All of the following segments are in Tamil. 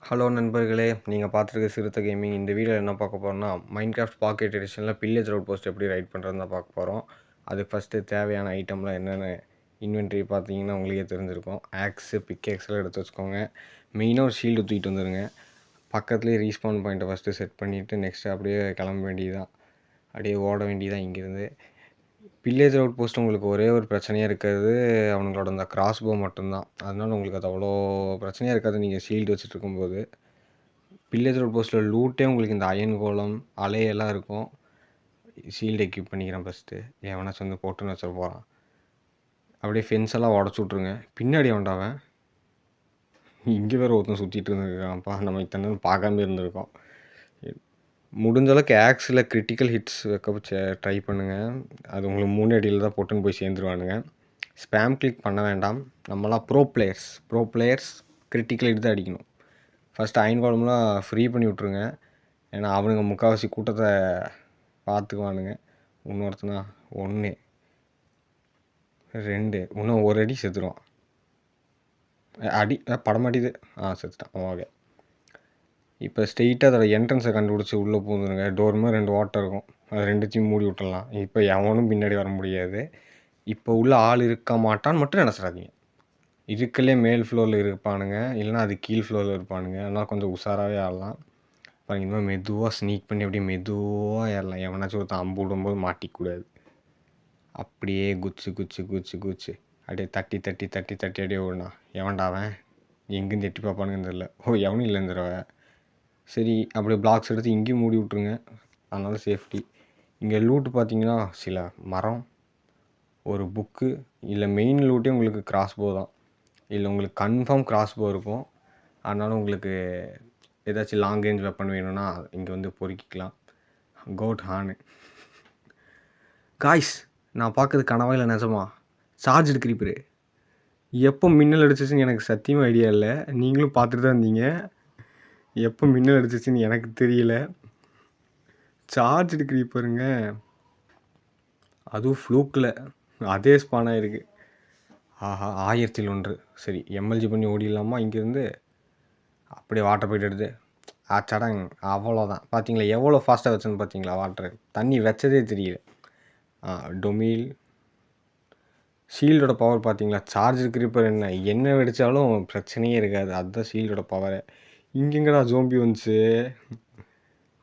ஹலோ நண்பர்களே! நீங்க பார்த்துருக்க சிறுத்தை கேமிங். இந்த வீடியோல என்ன பார்க்க போறோம்னா, மைன்கிராஃப்ட் பாக்கெட் எடிஷன்ல பில்லேஜ் அவுட் போஸ்ட் எப்படி ரைட் பண்ணுறதுன்னு தான் பார்க்க போறோம். அதுக்கு ஃபஸ்ட்டு தேவையான ஐட்டம்லாம் என்னென்ன இன்வென்ட்ரி பார்த்தீங்கன்னா உங்களுக்கே தெரிஞ்சிருக்கும். ஆக்ஸு, பிக்கேக்ஸ்லாம் எடுத்து வச்சுக்கோங்க. மெயினாக ஒரு ஷீல்டு தூக்கிட்டு வந்துருங்க. பக்கத்துலேயே ரீஸ்பான் பாயிண்ட்டை ஃபஸ்ட்டு செட் பண்ணிவிட்டு நெக்ஸ்ட்டு அப்படியே கிளம்ப வேண்டியதுதான். அப்படியே ஓட வேண்டியதுதான் இங்கேருந்து. வில்லேஜ் அவுட் போஸ்ட் உங்களுக்கு ஒரே ஒரு பிரச்சனையாக இருக்கிறது அவங்களோட அந்த கிராஸ்போ மட்டும்தான். அதனால உங்களுக்கு அது அவ்வளோ பிரச்சனையாக இருக்காது நீங்கள் ஷீல்டு வச்சுட்டு இருக்கும்போது. வில்லேஜ் அவுட் போஸ்ட்டில் லூட்டே உங்களுக்கு இந்த அயன் கோலம் அலையெல்லாம் இருக்கும். ஷீல்டு எக்யூப் பண்ணிக்கிறேன் ஃபஸ்ட்டு. எவனாச்சும் வந்து போட்டுன்னு வச்சிட போகிறான். அப்படியே ஃபென்ஸ் எல்லாம் உடச்சி விட்ருங்க. பின்னாடி அவன்டாவன் இங்கே வேறு ஒருத்தன் சுற்றிட்டு இருந்துருக்கான்ப்பா. நம்ம இத்தனை நேரம் பார்க்காம இருந்திருக்கோம். முடிஞ்ச அளவுக்கு ஆக்ஸில் கிரிட்டிக்கல் ஹிட்ஸ் வைக்க ட்ரை பண்ணுங்கள். அது உங்களுக்கு 3 அடியில் தான் போட்டுன்னு போய் சேர்ந்துருவானுங்க. ஸ்பேம் கிளிக் பண்ண வேண்டாம். நம்மளாம் ப்ரோ பிளேயர்ஸ் கிரிட்டிக்கல் ஹிட் தான் அடிக்கணும். ஃபஸ்ட்டு அயன் கோலம்லாம் ஃப்ரீ பண்ணி விட்ருங்க. ஏன்னா அவனுங்க முக்கால்வாசி கூட்டத்தை பார்த்துக்குவானுங்க. இன்னொருத்தனா 1 2 இன்னும் ஒரு அடி செத்துருவான். அடி படமாட்டிது. செத்துட்டான். ஓகே. இப்போ ஸ்ட்ரெயிட்டாக அதோட என்ட்ரன்ஸை கண்டுபிடிச்சி உள்ளே போந்துருங்க. டோர் மாதிரி 2 ஓட்டை இருக்கும். அது 2த்தையும் மூடி விட்டுடலாம். இப்போ எவனும் பின்னாடி வர முடியாது. இப்போ உள்ள ஆள் இருக்க மாட்டான்னு மட்டும் நினச்சிடாதீங்க. இதுக்குள்ளே மேல் ஃப்ளோரில் இருப்பானுங்க, இல்லைனா அது கீழ் ஃப்ளோரில் இருப்பானுங்க. அதனால் கொஞ்சம் உஷாராகவே ஆடலாம். பாருங்க, இந்த மாதிரி மெதுவாக ஸ்னீக் பண்ணி அப்படியே மெதுவாக ஏறலாம். எவனாச்சும் ஒருத்தன் அம்பு விடும்போது மாட்டிக்கூடாது. அப்படியே குச்சு அப்படியே தட்டி அப்படியே ஓடனா எவன்டாவன் எங்கேருந்து எட்டி பார்ப்பானுங்கன்னு தெரியல. எவனும் இல்லை இந்த தடவை. சரி, அப்படியே பிளாக்ஸ் எடுத்து இங்கேயும் மூடி விட்ருங்க. அதனால் சேஃப்டி. இங்கே லூட்டு பார்த்தீங்கன்னா சில மரம், ஒரு புக்கு, இல்லை மெயின் லூட்டே உங்களுக்கு கிராஸ்போ தான். இல்லை உங்களுக்கு கன்ஃபார்ம் கிராஸ்போ இருக்கும். அதனால் உங்களுக்கு ஏதாச்சும் லாங் ரேஞ்ச் வெப்பன் வேணும்னா இங்கே வந்து பொறுக்கிக்கலாம். கோட் ஹானு காய்ஸ், நான் பார்க்குறது கனவா இல்லை நிஜமா? சார்ஜ்டு கிரீப்பரு எப்போ மின்னல் அடிச்சிச்சுன்னு எனக்கு சத்தியமாக ஐடியா இல்லை. நீங்களும் பார்த்துட்டு தான் இருந்தீங்க. எப்போ மின்னல் அடிச்சிச்சுன்னு எனக்கு தெரியல. சார்ஜ்டு கிரீப்பருங்க, அதுவும் ஃப்ளூக்கில் அதே ஸ்பான் ஆகிருக்கு. ஆஹா, 1001. சரி, எம்எல்ஜி பண்ணி ஓடிடலாமா இங்கேருந்து? அப்படியே வாட்டர் போய்ட்டு எடுத்து சடங். அவ்வளோதான். பார்த்தீங்களா எவ்வளோ ஃபாஸ்ட்டாக வச்சேன்னு? பார்த்தீங்களா வாட்டர் தண்ணி வச்சதே தெரியல. டொமில் ஷீல்டோட பவர் பார்த்தீங்களா? சார்ஜர் கிரிப்பர் என்ன வெடித்தாலும் பிரச்சனையே இருக்காது. அதுதான் ஷீல்டோட பவரை. இங்கெங்கடா ஜோம்பி வந்துச்சு?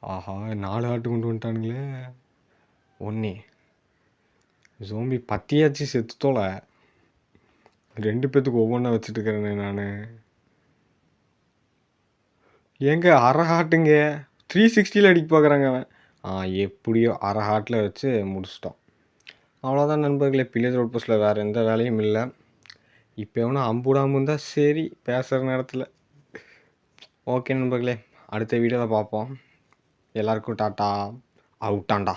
ஆஹா, 4 ஆட்டு கொண்டு வந்துட்டானுங்களே. 1 ஜோம்பி பற்றியாச்சு செத்துத்தோல. 2 பேத்துக்கு ஒவ்வொன்றா வச்சுட்டு இருக்கிறேனே நான். ஏங்க அரை ஹாட்டுங்க 360ல் அடிக்க பார்க்குறாங்க அவன். எப்படியோ அரை ஹாட்டில் வச்சு முடிச்சிட்டோம். அவ்வளோதான் நண்பர்களே. வில்லேஜ் அவுட் போஸ்ட்டில் வேறு எந்த வேலையும் இல்லை. இப்போ எவனா அம்புடாமல் இருந்தால் சரி பேசுகிற நேரத்தில். ஓகே நண்பர்களே, அடுத்த வீடியோவில் பார்ப்போம். எல்லாருக்கும் டாட்டா. அவுட்டாண்டா.